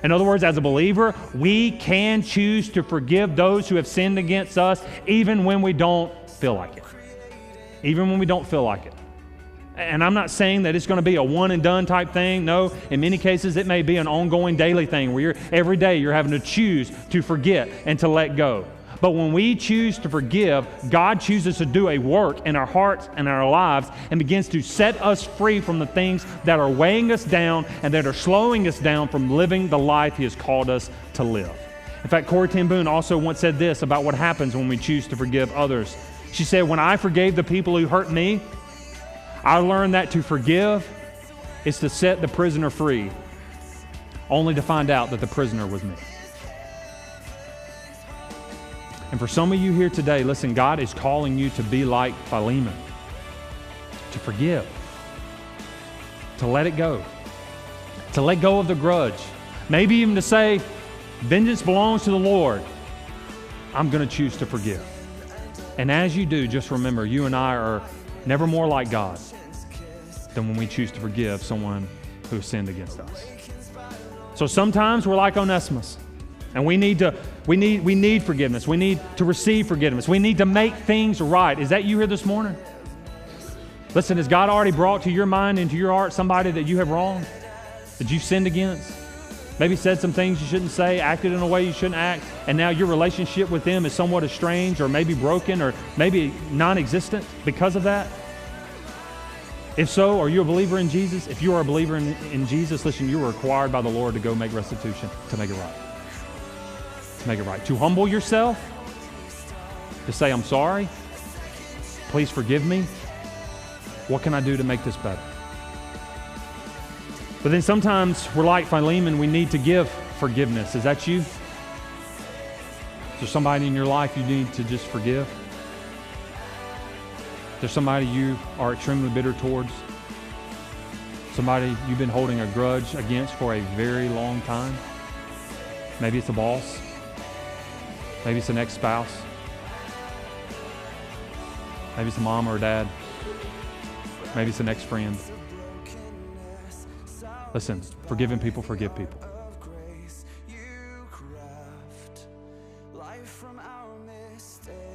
In other words, as a believer, we can choose to forgive those who have sinned against us even when we don't feel like it. Even when we don't feel like it. And I'm not saying that it's going to be a one and done type thing. No, in many cases it may be an ongoing daily thing where every day you're having to choose to forget and to let go. But when we choose to forgive, God chooses to do a work in our hearts and our lives and begins to set us free from the things that are weighing us down and that are slowing us down from living the life He has called us to live. In fact, Corrie ten Boom also once said this about what happens when we choose to forgive others. She said, when I forgave the people who hurt me, I learned that to forgive is to set the prisoner free, only to find out that the prisoner was me. And for some of you here today, listen, God is calling you to be like Philemon, to forgive, to let it go, to let go of the grudge, maybe even to say, vengeance belongs to the Lord. I'm going to choose to forgive. And as you do, just remember, you and I are never more like God than when we choose to forgive someone who has sinned against us. So sometimes we're like Onesimus, and we need forgiveness. We need to receive forgiveness. We need to make things right. Is that you here this morning? Listen, has God already brought to your mind and to your heart somebody that you have wronged, that you've sinned against? Maybe said some things you shouldn't say, acted in a way you shouldn't act, and now your relationship with them is somewhat estranged or maybe broken or maybe non-existent because of that? If so, are you a believer in Jesus? If you are a believer in Jesus, listen, you are required by the Lord to go make restitution, to make it right. To make it right. To humble yourself, to say, I'm sorry, please forgive me. What can I do to make this better? But then sometimes we're like Philemon, we need to give forgiveness. Is that you? Is there somebody in your life you need to just forgive? Is there somebody you are extremely bitter towards? Somebody you've been holding a grudge against for a very long time? Maybe it's a boss. Maybe it's an ex-spouse. Maybe it's a mom or a dad. Maybe it's an ex-friend. Listen, forgiving people forgive people.